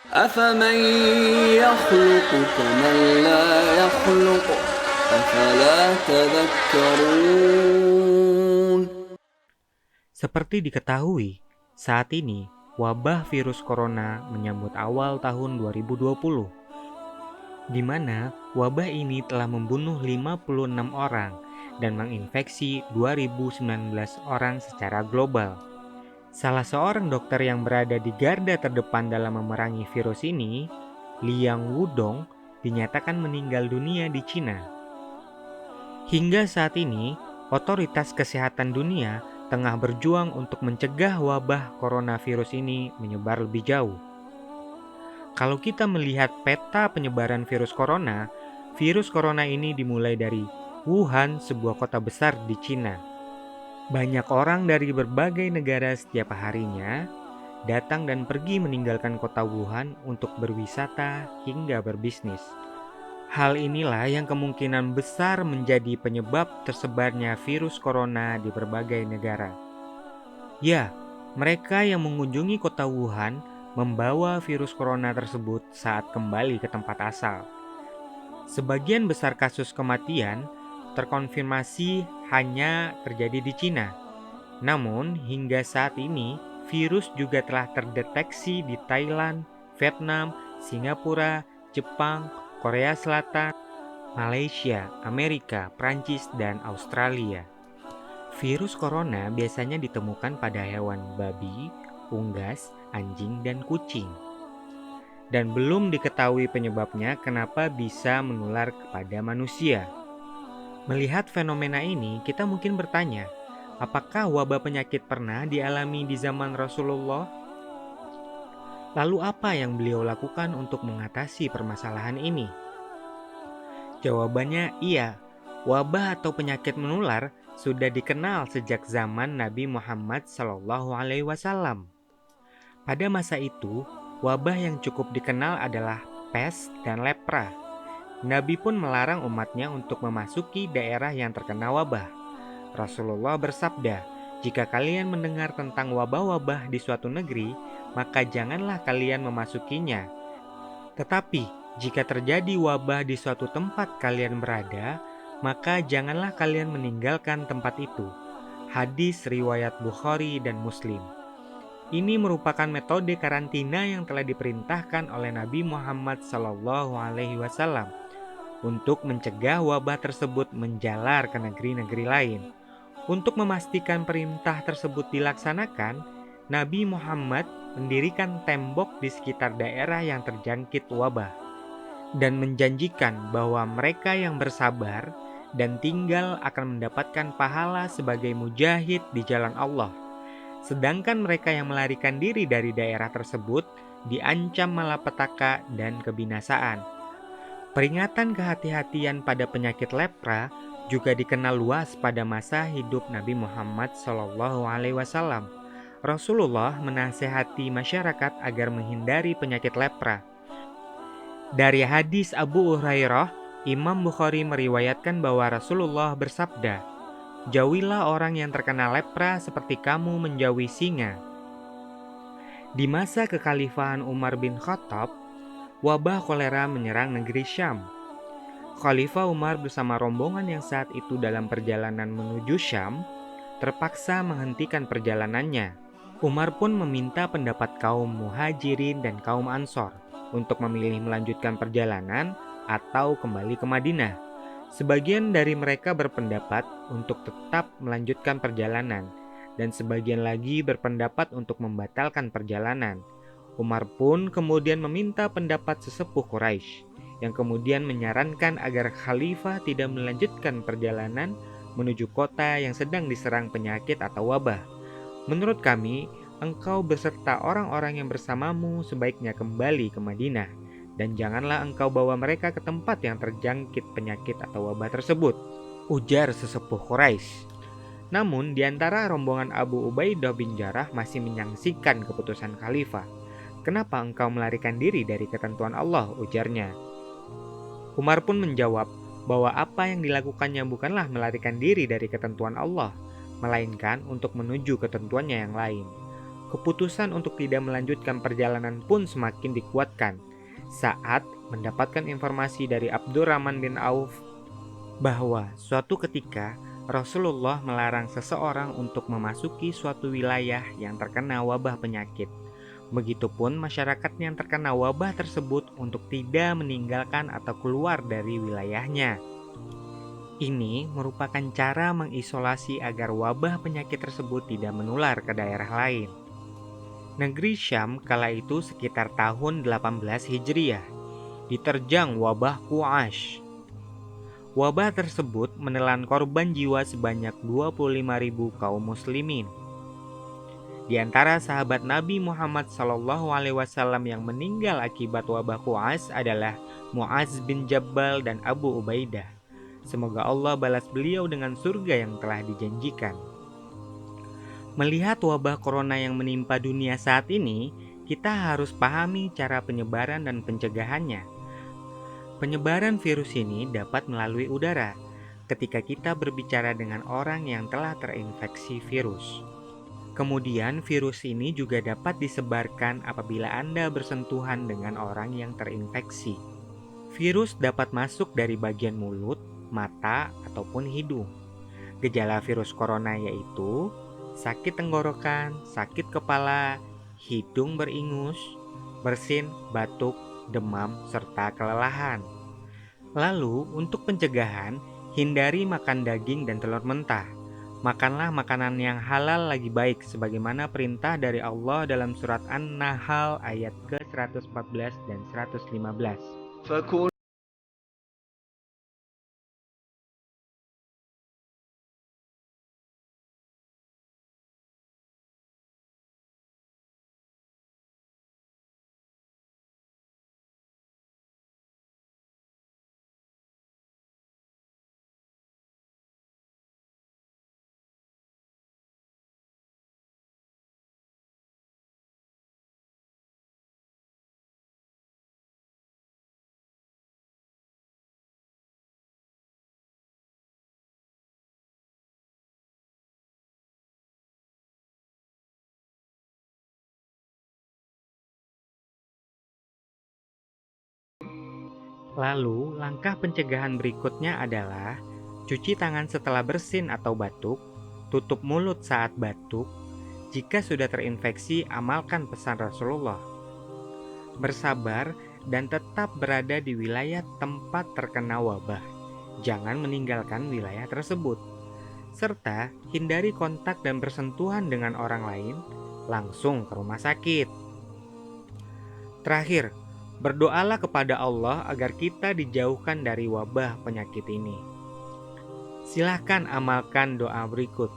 أفمن يخلق كمن لا يخلق أفلا تذكرون. Seperti diketahui, saat ini wabah virus corona menyambut awal tahun 2020, di mana wabah ini telah membunuh 56 orang dan menginfeksi 2.019 orang secara global. Salah seorang dokter yang berada di garda terdepan dalam memerangi virus ini, Liang Wudong, dinyatakan meninggal dunia di Cina. Hingga saat ini, otoritas kesehatan dunia tengah berjuang untuk mencegah wabah coronavirus ini menyebar lebih jauh. Kalau kita melihat peta penyebaran virus corona ini dimulai dari Wuhan, sebuah kota besar di Cina. Banyak orang dari berbagai negara setiap harinya datang dan pergi meninggalkan kota Wuhan untuk berwisata hingga berbisnis. Hal inilah yang kemungkinan besar menjadi penyebab tersebarnya virus corona di berbagai negara. Ya, mereka yang mengunjungi kota Wuhan membawa virus corona tersebut saat kembali ke tempat asal. Sebagian besar kasus kematian terkonfirmasi hanya terjadi di Cina. Namun, hingga saat ini, virus juga telah terdeteksi di Thailand, Vietnam, Singapura, Jepang, Korea Selatan, Malaysia, Amerika, Prancis, dan Australia. Virus corona biasanya ditemukan pada hewan babi, unggas, anjing, dan kucing. Dan belum diketahui penyebabnya kenapa bisa menular kepada manusia. Melihat fenomena ini, kita mungkin bertanya, apakah wabah penyakit pernah dialami di zaman Rasulullah? Lalu apa yang beliau lakukan untuk mengatasi permasalahan ini? Jawabannya iya, wabah atau penyakit menular sudah dikenal sejak zaman Nabi Muhammad SAW. Pada masa itu, wabah yang cukup dikenal adalah pes dan lepra. Nabi pun melarang umatnya untuk memasuki daerah yang terkena wabah. Rasulullah bersabda, "Jika kalian mendengar tentang wabah-wabah di suatu negeri, maka janganlah kalian memasukinya. Tetapi, jika terjadi wabah di suatu tempat kalian berada, maka janganlah kalian meninggalkan tempat itu." Hadis riwayat Bukhari dan Muslim. Ini merupakan metode karantina yang telah diperintahkan oleh Nabi Muhammad SAW untuk mencegah wabah tersebut menjalar ke negeri-negeri lain. Untuk memastikan perintah tersebut dilaksanakan, Nabi Muhammad mendirikan tembok di sekitar daerah yang terjangkit wabah dan menjanjikan bahwa mereka yang bersabar dan tinggal akan mendapatkan pahala sebagai mujahid di jalan Allah. Sedangkan mereka yang melarikan diri dari daerah tersebut diancam malapetaka dan kebinasaan. Peringatan kehati-hatian pada penyakit lepra juga dikenal luas pada masa hidup Nabi Muhammad SAW. Rasulullah menasihati masyarakat agar menghindari penyakit lepra. Dari hadis Abu Hurairah, Imam Bukhari meriwayatkan bahwa Rasulullah bersabda, "Jauhilah orang yang terkena lepra seperti kamu menjauhi singa." Di masa kekhalifahan Umar bin Khattab, wabah kolera menyerang negeri Syam. Khalifah Umar bersama rombongan yang saat itu dalam perjalanan menuju Syam terpaksa menghentikan perjalanannya. Umar pun meminta pendapat kaum Muhajirin dan kaum Ansor untuk memilih melanjutkan perjalanan atau kembali ke Madinah. Sebagian dari mereka berpendapat untuk tetap melanjutkan perjalanan dan sebagian lagi berpendapat untuk membatalkan perjalanan. Umar pun kemudian meminta pendapat sesepuh Quraisy yang kemudian menyarankan agar khalifah tidak melanjutkan perjalanan menuju kota yang sedang diserang penyakit atau wabah. "Menurut kami, engkau beserta orang-orang yang bersamamu sebaiknya kembali ke Madinah, dan janganlah engkau bawa mereka ke tempat yang terjangkit penyakit atau wabah tersebut," ujar sesepuh Quraisy. Namun, di antara rombongan Abu Ubaidah bin Jarrah masih menyaksikan keputusan khalifah. "Kenapa engkau melarikan diri dari ketentuan Allah?" ujarnya. Umar pun menjawab bahwa apa yang dilakukannya bukanlah melarikan diri dari ketentuan Allah, melainkan untuk menuju ketentuannya yang lain. Keputusan untuk tidak melanjutkan perjalanan pun semakin dikuatkan saat mendapatkan informasi dari Abdurrahman bin Auf bahwa suatu ketika Rasulullah melarang seseorang untuk memasuki suatu wilayah yang terkena wabah penyakit. Begitupun masyarakat yang terkena wabah tersebut untuk tidak meninggalkan atau keluar dari wilayahnya. Ini merupakan cara mengisolasi agar wabah penyakit tersebut tidak menular ke daerah lain. Negeri Syam kala itu sekitar tahun 18 Hijriah, diterjang wabah Quraisy. Wabah tersebut menelan korban jiwa sebanyak 25.000 kaum muslimin. Di antara sahabat Nabi Muhammad SAW yang meninggal akibat wabah Quraisy adalah Mu'adz bin Jabal dan Abu Ubaidah. Semoga Allah balas beliau dengan surga yang telah dijanjikan. Melihat wabah corona yang menimpa dunia saat ini, kita harus pahami cara penyebaran dan pencegahannya. Penyebaran virus ini dapat melalui udara ketika kita berbicara dengan orang yang telah terinfeksi virus. Kemudian virus ini juga dapat disebarkan apabila Anda bersentuhan dengan orang yang terinfeksi. Virus dapat masuk dari bagian mulut, mata, ataupun hidung. Gejala virus corona yaitu sakit tenggorokan, sakit kepala, hidung beringus, bersin, batuk, demam, serta kelelahan. Lalu, untuk pencegahan, hindari makan daging dan telur mentah. Makanlah makanan yang halal lagi baik sebagaimana perintah dari Allah dalam surat An-Nahl ayat ke-114 dan 115. فكلوا Lalu, langkah pencegahan berikutnya adalah cuci tangan setelah bersin atau batuk, tutup mulut saat batuk. Jika sudah terinfeksi, amalkan pesan Rasulullah. Bersabar dan tetap berada di wilayah tempat terkena wabah. Jangan meninggalkan wilayah tersebut. Serta hindari kontak dan bersentuhan dengan orang lain, langsung ke rumah sakit. Terakhir, berdoalah kepada Allah agar kita dijauhkan dari wabah penyakit ini. Silahkan amalkan doa berikut.